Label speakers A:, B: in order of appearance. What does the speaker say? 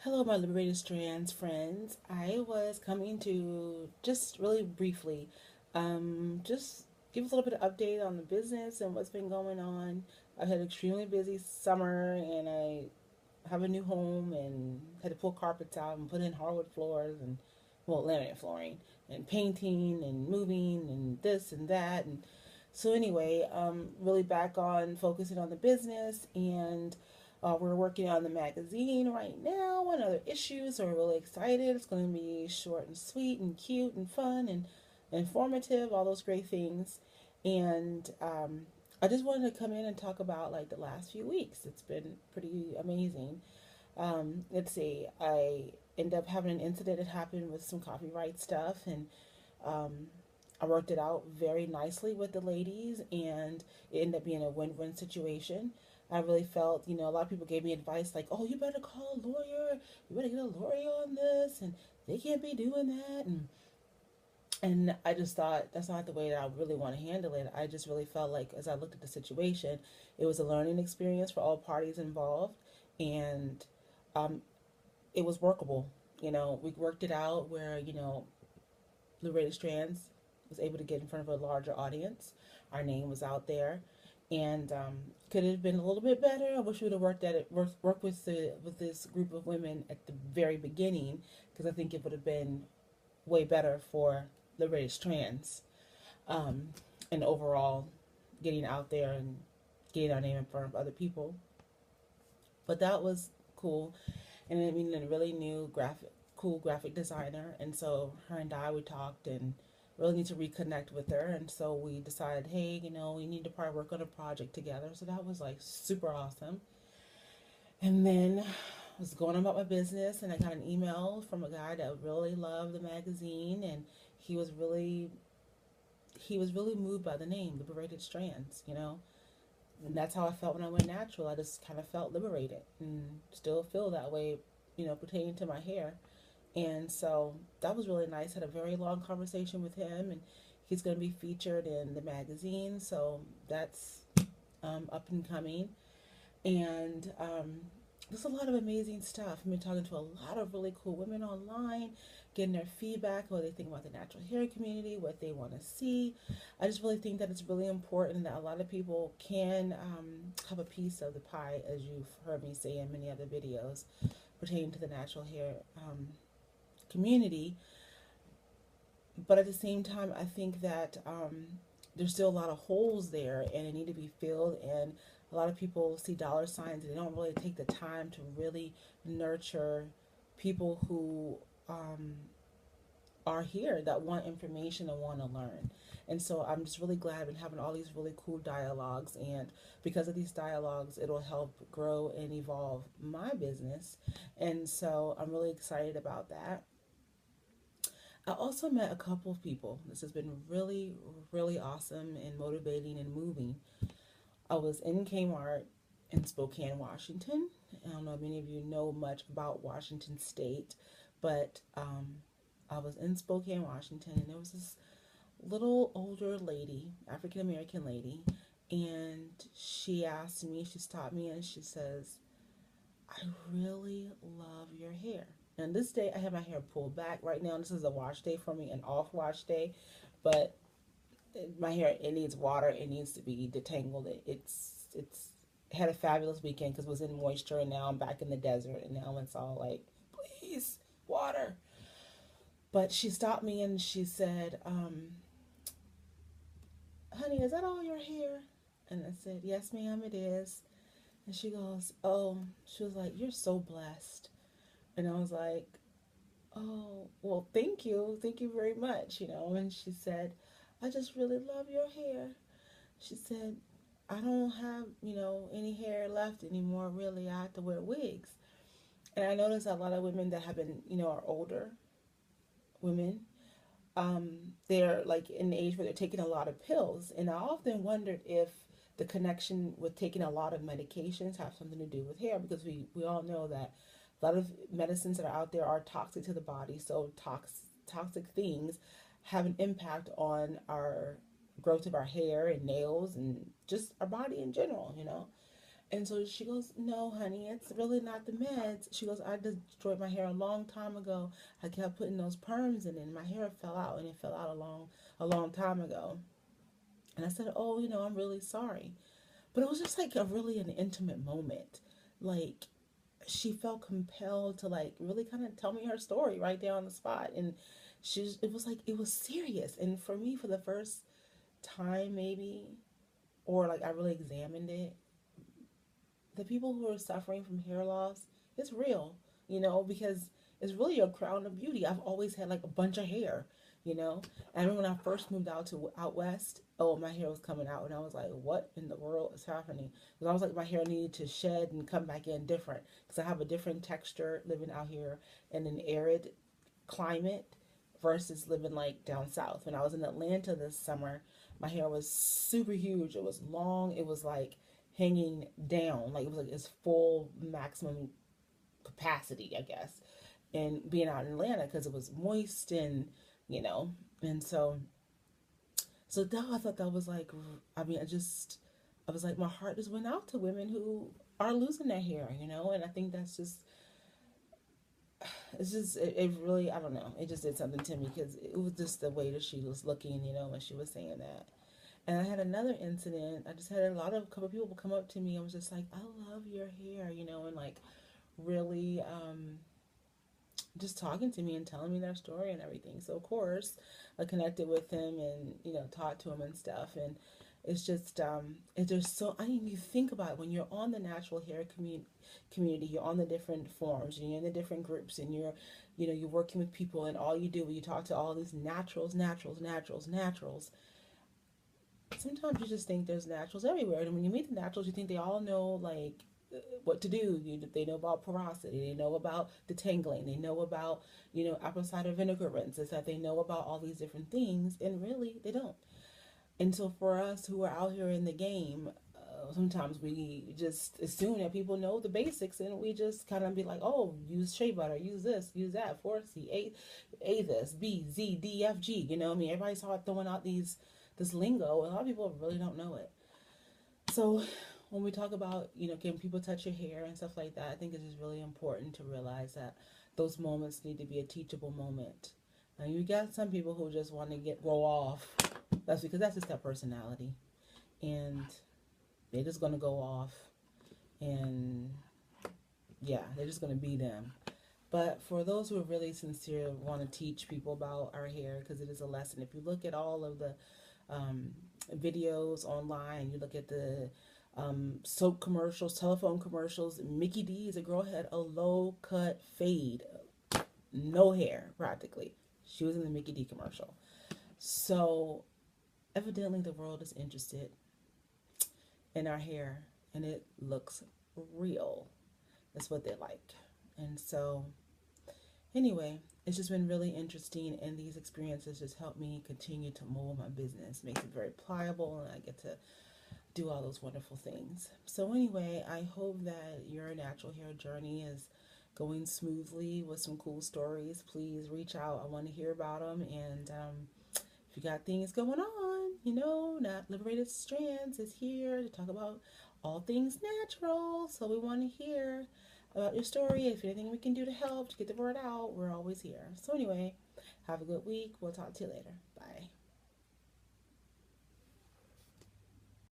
A: Hello, my Liberated Strands friends. I was coming to just really briefly, just give a little bit of update on the business and what's been going on. I've had an extremely busy summer, and I have a new home and had to pull carpets out and put in hardwood floors and well, laminate flooring and painting and moving and this and that. And so anyway, really back on focusing on the business, and we're working on the magazine right now. One other issue, so we're really excited. It's going to be short and sweet and cute and fun and informative, all those great things. And I just wanted to come in and talk about like the last few weeks. It's been pretty amazing. Let's see, I ended up having an incident that happened with some copyright stuff, and um, I worked it out very nicely with the ladies, and it ended up being a win-win situation. I really felt, a lot of people gave me advice like, "Oh, you better call a lawyer. You better get a lawyer on this, and they can't be doing that." And I just thought that's not the way that I really want to handle it. I just really felt like, as I looked at the situation, it was a learning experience for all parties involved, and um, it was workable. We worked it out where Liberated Strands was able to get in front of a larger audience. Our name was out there, and could it have been a little bit better? I wish we would have worked with this group of women at the very beginning, because I think it would have been way better for Liberated Strands, um, and overall getting out there and getting our name in front of other people. But that was cool, and I mean, a really new cool graphic designer, and so her and I we talked and really need to reconnect with her, and so we decided, hey, we need to probably work on a project together. So that was like super awesome. And then I was going about my business, and I got an email from a guy that really loved the magazine, and he was really he was really moved by the name Liberated Strands. And that's how I felt when I went natural. I just kind of felt liberated and still feel that way, pertaining to my hair. And so that was really nice. Had a very long conversation with him, and he's going to be featured in the magazine. So that's up and coming. And there's a lot of amazing stuff. I've been talking to a lot of really cool women online, getting their feedback, what they think about the natural hair community, what they want to see. I just really think that it's really important that a lot of people can have a piece of the pie, as you've heard me say in many other videos pertaining to the natural hair community. But at the same time, I think that there's still a lot of holes there, and they need to be filled. And a lot of people see dollar signs, and they don't really take the time to really nurture people who are here that want information and want to learn. And so I'm just really glad I've been having all these really cool dialogues, and because of these dialogues, it'll help grow and evolve my business. And so I'm really excited about that. I also met a couple of people. This has been really, really awesome and motivating and moving. I was in Kmart in Spokane, Washington. I don't know if many of you know much about Washington State, but I was in Spokane, Washington, and there was this little older lady, African American lady, and she asked me, she stopped me, and she says, "I really love your hair." And this day, I have my hair pulled back right now. This is a wash day for me, an off wash day, but my hair, it needs water. It needs to be detangled. It's had a fabulous weekend because it was in moisture, and now I'm back in the desert, and now it's all like, please, water. But she stopped me and she said, "Honey, is that all your hair?" And I said, "Yes, ma'am, it is." And she goes, "Oh," she was like, "You're so blessed." And I was like, "Oh, well, thank you very much." And she said, "I just really love your hair." She said, "I don't have any hair left anymore, really. I have to wear wigs." And I noticed a lot of women that have been are older women. They're like in the age where they're taking a lot of pills. And I often wondered if the connection with taking a lot of medications have something to do with hair, because we all know that a lot of medicines that are out there are toxic to the body. So toxic things have an impact on our growth of our hair and nails and just our body in general. And so she goes, "No, honey, it's really not the meds." She goes, "I destroyed my hair a long time ago. I kept putting those perms in it, and my hair fell out, and it fell out a long time ago." And I said, "Oh, I'm really sorry." But it was just like a really an intimate moment. Like she felt compelled to like really kind of tell me her story right there on the spot, and it was like it was serious. And for me, for the first time, maybe, or like I really examined it, the people who are suffering from hair loss, it's real, because it's really a crown of beauty. I've always had like a bunch of hair, you know. And I remember when I first moved out west, oh, my hair was coming out, and I was like, "What in the world is happening?" Because I was like, my hair needed to shed and come back in different, because I have a different texture living out here in an arid climate versus living like down south. When I was in Atlanta this summer, my hair was super huge. It was long. It was like hanging down, like it was like its full maximum capacity, I guess. And being out in Atlanta because it was moist and you know, and so that I thought that was like, I mean, I was like, my heart just went out to women who are losing their hair, and I think that's just it really, I don't know, it just did something to me because it was just the way that she was looking, when she was saying that. And I had another incident. I just had a couple of people come up to me and was just like, "I love your hair," and like really just talking to me and telling me their story and everything. So of course, I connected with him and talked to him and stuff. And it's just so, I mean, you think about it, when you're on the natural hair community, you're on the different forums, you're in the different groups, and you're working with people, and all you do is you talk to all these naturals. Sometimes you just think there's naturals everywhere, and when you meet the naturals, you think they all know like what to do. They know about porosity, they know about detangling, they know about apple cider vinegar rinses, that they know about all these different things, and really they don't. And so for us who are out here in the game, sometimes we just assume that people know the basics, and we just kind of be like, "Oh, use shea butter, use this, use that, 4C, A this, B, Z, D, F, G." I mean, everybody's hard throwing out this lingo, and a lot of people really don't know it. So when we talk about, can people touch your hair and stuff like that, I think it's just really important to realize that those moments need to be a teachable moment. And you got some people who just want to go off. That's because that's just their personality, and they're just gonna go off, and yeah, they're just gonna be them. But for those who are really sincere, want to teach people about our hair, because it is a lesson. If you look at all of the um, videos online, you look at the soap commercials, telephone commercials. Mickey D's, a girl had a low cut fade, no hair practically. She was in the Mickey D commercial. So evidently the world is interested in our hair, and it looks real. That's what they like. And so anyway, it's just been really interesting, and these experiences just help me continue to mold my business. Makes it very pliable, and I get to do all those wonderful things. So anyway, I hope that your natural hair journey is going smoothly with some cool stories. Please reach out. I want to hear about them. And if you got things going on, Not Liberated Strands is here to talk about all things natural. So we want to hear about your story. If anything we can do to help to get the word out, we're always here. So anyway, have a good week. We'll talk to you later. Bye.